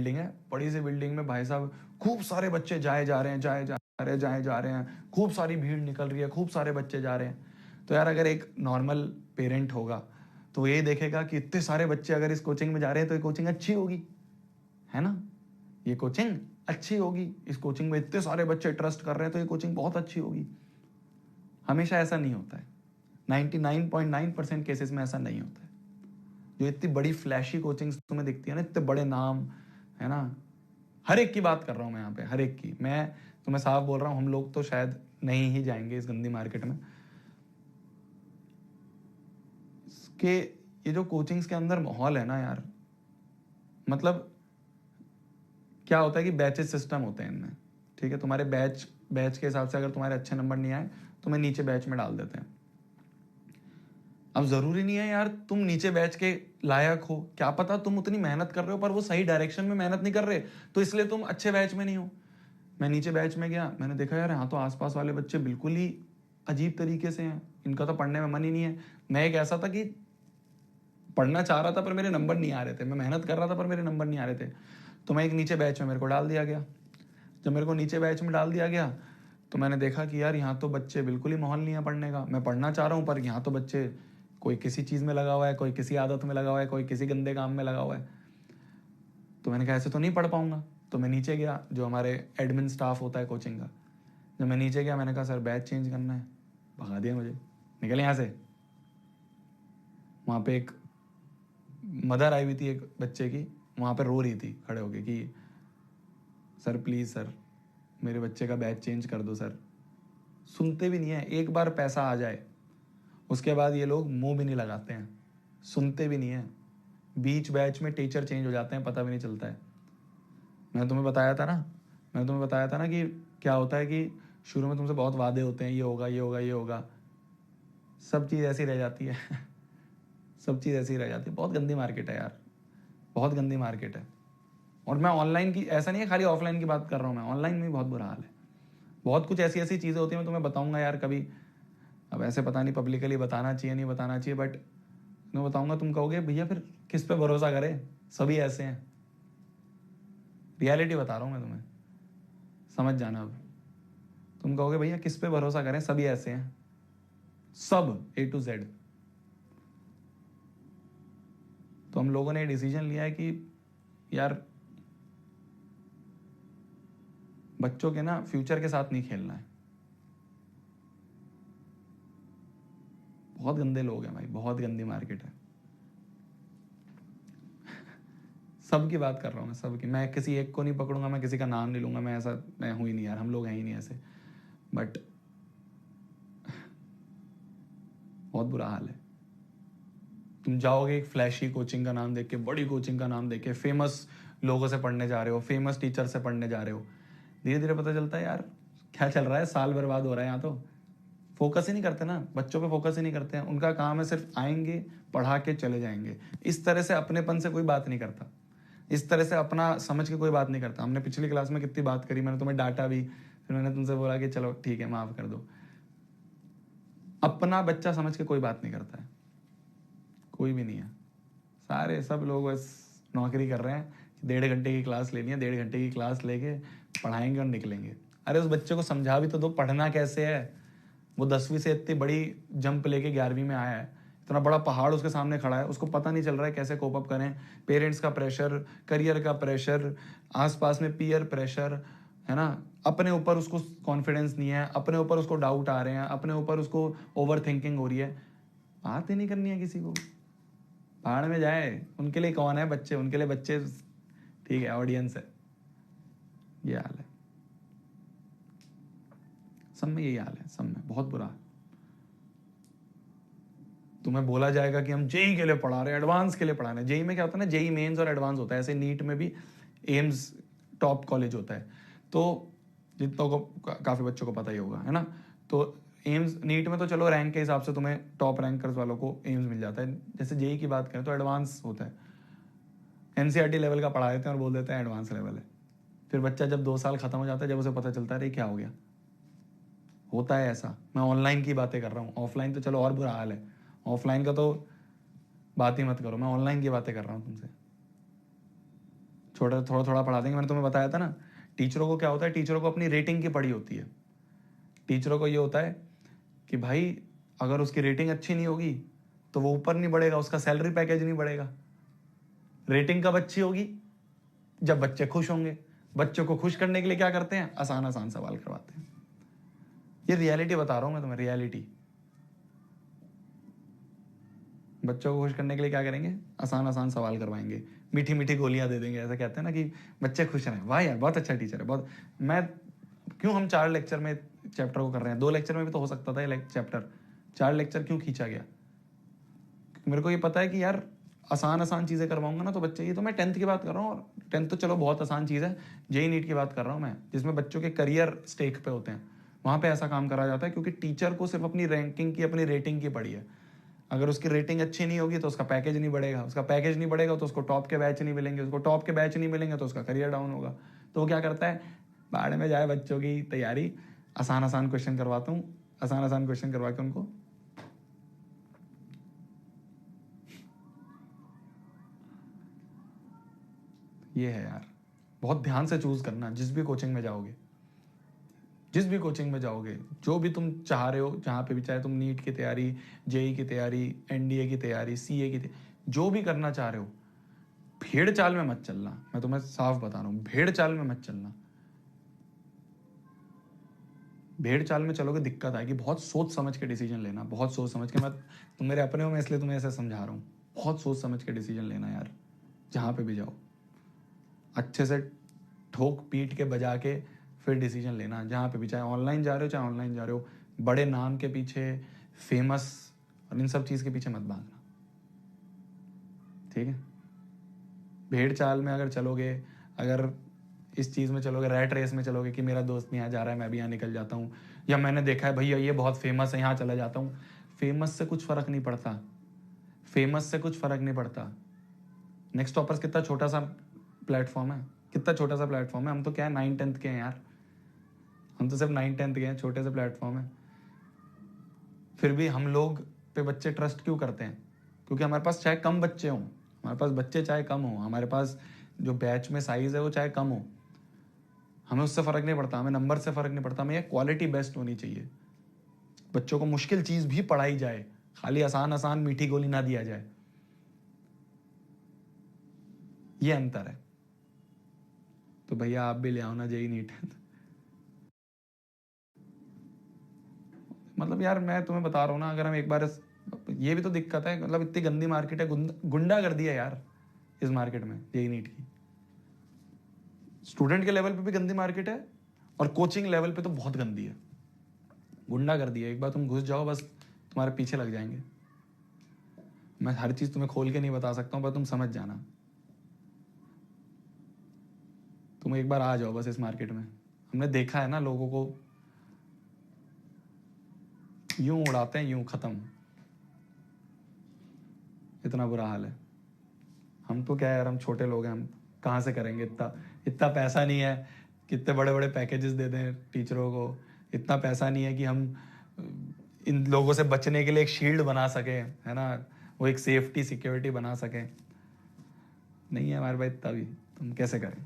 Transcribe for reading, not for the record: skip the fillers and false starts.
Building है, बड़ी सी building में भाई साहब खूब सारे बच्चे जाए जा रहे हैं, खूब सारी भीड़ निकल रही है, खूब सारे बच्चे जा रहे हैं। तो यार अगर एक नॉर्मल पेरेंट होगा तो वो ये देखेगा कि इतने सारे बच्चे अगर इस कोचिंग में जा रहे हैं तो ये कोचिंग अच्छी होगी, है ना, ये कोचिंग अच्छी होगी, इस कोचिंग में इतने सारे बच्चे ट्रस्ट कर रहे हैं तो ये कोचिंग बहुत अच्छी होगी। हमेशा ऐसा नहीं होता है, 99.9% केसेस में ऐसा नहीं होता है। जो इतनी बड़ी फ्लैशी कोचिंग्स तुम्हें दिखती है ना, इतने बड़े नाम, है ना, हर एक की बात कर रहा हूं मैं यहाँ पे, हर एक की। मैं तुम्हें साफ बोल रहा हूं, हम लोग तो शायद नहीं ही जाएंगे इस गंदी मार्केट में। कि ये जो कोचिंग्स के अंदर माहौल है ना यार, मतलब क्या होता है कि बैचेस सिस्टम होते हैं इनमें, ठीक है, तुम्हारे बैच के हिसाब से अगर तुम्हारे अच्छे नंबर नहीं आए तो मैं नीचे बैच में डाल देते हैं। अब जरूरी नहीं है यार तुम नीचे बैच के लायक हो, क्या पता तुम उतनी मेहनत कर रहे हो पर वो सही डायरेक्शन में मेहनत नहीं कर रहे, तो इसलिए तुम अच्छे बैच में नहीं हो। मैं नीचे बैच में गया, मैंने देखा यार यहाँ तो आसपास वाले बच्चे बिल्कुल ही अजीब तरीके से हैं, इनका तो पढ़ने में मन ही नहीं है। मैं एक ऐसा था कि पढ़ना चाह रहा था पर मेरे नंबर नहीं आ रहे थे, मैं मेहनत कर रहा था पर मेरे नंबर नहीं आ रहे थे, तो मैं एक नीचे बैच में मेरे को डाल दिया गया। जब मेरे को नीचे बैच में डाल दिया गया तो मैंने देखा कि यार यहाँ तो बच्चे बिल्कुल ही माहौल नहीं है पढ़ने का। मैं पढ़ना चाह रहा हूँ पर यहाँ तो बच्चे, कोई किसी चीज़ में लगा हुआ है, कोई किसी आदत में लगा हुआ है, कोई किसी गंदे काम में लगा हुआ है। तो मैंने कहा ऐसे तो नहीं पढ़ पाऊंगा, तो मैं नीचे गया, जो हमारे एडमिन स्टाफ होता है कोचिंग का, जब मैं नीचे गया मैंने कहा सर बैच चेंज करना है, भगा दिया मुझे, निकल यहाँ से। वहाँ पे एक मदर आई हुई थी एक बच्चे की, वहाँ पे रो रही थी खड़े होके कि सर प्लीज़ सर मेरे बच्चे का बैच चेंज कर दो सर। सुनते भी नहीं है, एक बार पैसा आ जाए उसके बाद ये लोग मुंह भी नहीं लगाते हैं, सुनते भी नहीं है। बीच बैच में टीचर चेंज हो जाते हैं, पता भी नहीं चलता है। मैंने तुम्हें बताया था ना कि क्या होता है कि शुरू में तुमसे बहुत वादे होते हैं, ये होगा ये होगा ये होगा, सब चीज़ ऐसी रह जाती है सब चीज़ ऐसी रह जाती है। बहुत गंदी मार्केट है यार, बहुत गंदी मार्केट है। और मैं ऑनलाइन की, ऐसा नहीं है खाली ऑफलाइन की बात कर रहा हूँ, मैं ऑनलाइन में भी बहुत बुरा हाल है। बहुत कुछ ऐसी ऐसी चीज़ें होती हैं, मैं तुम्हें बताऊंगा यार कभी। अब ऐसे पता नहीं पब्लिकली बताना चाहिए नहीं बताना चाहिए, बट मैं बताऊंगा, तुम कहोगे भैया फिर किस पे भरोसा करें, सभी ऐसे हैं। रियलिटी बता रहा हूं मैं तुम्हें, समझ जाना। अब तुम कहोगे भैया किस पे भरोसा करें, सभी ऐसे हैं, सब A to Z। तो हम लोगों ने डिसीजन लिया है कि यार बच्चों के ना फ्यूचर के साथ नहीं खेलना है। बहुत गंदे लोग हैं भाई, बहुत गंदी मार्केट है। सबकी बात कर रहा हूँ मैं, सबकी। मैं किसी एक को नहीं पकड़ूंगा, मैं किसी का नाम नहीं लूंगा, मैं ऐसा मैं हूं ही नहीं यार, हम लोग हैं ही नहीं ऐसे। बट बहुत बुरा हाल है। तुम जाओगे एक फ्लैशी कोचिंग का नाम देख के, बड़ी कोचिंग का नाम देख के, फेमस लोगों से पढ़ने जा रहे हो, फेमस टीचर से पढ़ने जा रहे हो, धीरे धीरे पता चलता है यार क्या चल रहा है, साल बर्बाद हो रहा है यहाँ तो। फोकस ही नहीं करते ना बच्चों पे, फोकस ही नहीं करते हैं। उनका काम है सिर्फ आएंगे, पढ़ा के चले जाएंगे। इस तरह से अपनेपन से कोई बात नहीं करता, इस तरह से अपना समझ के कोई बात नहीं करता। हमने पिछली क्लास में कितनी बात करी, मैंने तुम्हें डांटा भी, फिर मैंने तुमसे बोला कि चलो ठीक है माफ कर दो। अपना बच्चा समझ के कोई बात नहीं करता है, कोई भी नहीं है। सारे सब लोग बस नौकरी कर रहे हैं, 1.5 घंटे की क्लास लेनी है, 1.5 घंटे की क्लास लेके पढ़ाएंगे और निकलेंगे। अरे उस बच्चे को समझा भी तो दो पढ़ना कैसे है। वो 10वीं से इतनी बड़ी जंप लेके 11वीं में आया है, इतना बड़ा पहाड़ उसके सामने खड़ा है, उसको पता नहीं चल रहा है कैसे कोप अप करें। पेरेंट्स का प्रेशर, करियर का प्रेशर, आसपास में पीयर प्रेशर, है ना, अपने ऊपर उसको कॉन्फिडेंस नहीं है, अपने ऊपर उसको डाउट आ रहे हैं, अपने ऊपर उसको ओवर थिंकिंग हो रही है। बात ही नहीं करनी है किसी को, पहाड़ में जाए। उनके लिए कौन है बच्चे, उनके लिए बच्चे ठीक है, ऑडियंस है। ये हाल है, सब में यही हाल है, सब में बहुत बुरा। तुम्हें बोला जाएगा कि हम जेई के लिए पढ़ा रहे हैं, एडवांस के लिए पढ़ा रहे हैं। जेई में क्या होता है ना, जेई मेंस और एडवांस होता है, ऐसे नीट में भी एम्स टॉप कॉलेज होता है। तो जितनों को काफी बच्चों को पता ही होगा, है ना। तो एम्स नीट में तो चलो रैंक के हिसाब से तुम्हें टॉप रैंकर्स वालों को एम्स मिल जाता है। जैसे जेई की बात करें तो एडवांस होता है, एनसीईआरटी लेवल का पढ़ा देते हैं और बोल देते हैं एडवांस लेवल है। फिर बच्चा जब 2 साल खत्म हो जाता है, जब उसे पता चलता है अरे क्या हो गया, होता है ऐसा। मैं ऑनलाइन की बातें कर रहा हूँ, ऑफलाइन तो चलो और बुरा हाल है, ऑफलाइन का तो बात ही मत करो, मैं ऑनलाइन की बातें कर रहा हूँ तुमसे। थोड़ा थोड़ा पढ़ा देंगे। मैंने तुम्हें बताया था ना, टीचरों को क्या होता है, टीचरों को अपनी रेटिंग की पड़ी होती है। टीचरों को ये होता है कि भाई अगर उसकी रेटिंग अच्छी नहीं होगी तो वो ऊपर नहीं बढ़ेगा, उसका सैलरी पैकेज नहीं बढ़ेगा। रेटिंग कब अच्छी होगी? जब बच्चे खुश होंगे। बच्चों को खुश करने के लिए क्या करते हैं? आसान आसान सवाल करवाते हैं। ये रियलिटी बता रहा हूं मैं तुम्हें, रियलिटी। बच्चों को खुश करने के लिए क्या करेंगे? आसान आसान सवाल करवाएंगे, मीठी मीठी गोलियां दे देंगे। ऐसा कहते हैं ना कि बच्चे खुश रहें। वाह यार बहुत अच्छा टीचर है, बहुत। मैं क्यों, हम 4 लेक्चर में चैप्टर को कर रहे हैं, 2 लेक्चर में भी तो हो सकता था ये चैप्टर। 4 लेक्चर क्यों खींचा गया? मेरे को ये पता है कि यार आसान आसान चीजें करवाऊंगा ना तो बच्चे, ये तो मैं 10th की बात कर रहा हूँ, और 10th तो चलो बहुत आसान चीज है, जेई नीट की बात कर रहा हूँ मैं, जिसमें बच्चों के करियर स्टेक पे होते हैं। वहां पे ऐसा काम करा जाता है क्योंकि टीचर को सिर्फ अपनी रैंकिंग की, अपनी रेटिंग की पड़ी है। अगर उसकी रेटिंग अच्छी नहीं होगी तो उसका पैकेज नहीं बढ़ेगा, उसका पैकेज नहीं बढ़ेगा तो उसको टॉप के बैच नहीं मिलेंगे, उसको टॉप के बैच नहीं मिलेंगे तो उसका करियर डाउन होगा। तो वो क्या करता है? बाढ़ में जाए बच्चों की तैयारी, आसान आसान क्वेश्चन करवाता हूँ, आसान आसान क्वेश्चन करवा के उनको ये है यार। बहुत ध्यान से चूज करना जिस भी कोचिंग में जाओगे, जिस भी कोचिंग में जाओगे, जो भी तुम चाह रहे हो, जहां पे भी, चाहे तुम नीट की तैयारी, जेई की तैयारी, एनडीए की तैयारी, सीए की तैयारी, जो भी करना चाह रहे हो, भेड़ चाल में मत चलना। मैं तुम्हें साफ बता रहा हूं, भेड़ चाल में मत चलना। भेड़ चाल में चलोगे दिक्कत आएगी। बहुत सोच समझ के डिसीजन लेना, बहुत सोच समझ के। मैं, तुम मेरे अपने हो, मैं इसलिए तुम्हें ऐसे समझा रहा हूं। बहुत सोच समझ के डिसीजन लेना यार, जहां पे भी जाओ। अच्छे से ठोक पीट के बजा के फिर डिसीजन लेना, जहां पे भी, चाहे ऑनलाइन जा रहे हो, चाहे ऑनलाइन जा रहे हो। बड़े नाम के पीछे, फेमस और इन सब चीज के पीछे मत भागना, ठीक है? भेड़ चाल में अगर चलोगे, अगर इस चीज में चलोगे, रैट रेस में चलोगे कि मेरा दोस्त यहाँ जा रहा है मैं भी यहाँ निकल जाता हूँ, या मैंने देखा है भैया ये बहुत फेमस है यहाँ चला जाता हूँ, फेमस से कुछ फर्क नहीं पड़ता। फेमस से कुछ फर्क नहीं पड़ता। नेक्स्ट टॉपर्स कितना छोटा सा प्लेटफॉर्म है, कितना छोटा सा प्लेटफॉर्म है। हम तो क्या है, 9th-10th के हैं यार, हम तो सिर्फ 9th-10th के हैं, छोटे से प्लेटफॉर्म है। फिर भी हम लोग पे बच्चे ट्रस्ट क्यों करते हैं? क्योंकि हमारे पास चाहे कम बच्चे हों, हमारे पास बच्चे चाहे कम हो, हमारे पास जो बैच में साइज है वो चाहे कम हो, हमें उससे फर्क नहीं पड़ता, हमें नंबर से फर्क नहीं पड़ता, हमें क्वालिटी बेस्ट होनी चाहिए। बच्चों को मुश्किल चीज भी पढ़ाई जाए, खाली आसान आसान मीठी गोली ना दिया जाए। ये अंतर है। तो भैया आप भी ले आओ ना जेई नीट। मतलब यार मैं तुम्हें बता रहा हूँ ना, अगर हम एक बार, ये भी तो दिक्कत है, मतलब इतनी गंदी मार्केट है, गुंडा कर दिया यार इस मार्केट में जेई नीट की। स्टूडेंट के लेवल पे भी गंदी मार्केट है, और कोचिंग लेवल पे तो बहुत गंदी है, गुंडा कर दिया। एक बार तुम घुस जाओ बस तुम्हारे पीछे लग जाएंगे। मैं हर चीज तुम्हें खोल के नहीं बता सकता हूँ, पर तुम समझ जाना। तुम एक बार आ जाओ बस इस मार्केट में। हमने देखा है ना, लोगों को यूं उड़ाते हैं, यूं खत्म। इतना बुरा हाल है। हम तो क्या है यार, हम छोटे लोग हैं, हम कहाँ से करेंगे इतना? इतना पैसा नहीं है, कितने बड़े बड़े पैकेजेस दे दें टीचरों को। इतना पैसा नहीं है कि हम इन लोगों से बचने के लिए एक शील्ड बना सके, है ना, वो एक सेफ्टी सिक्योरिटी बना सके। नहीं है हमारे पास इतना भी, तुम कैसे करें?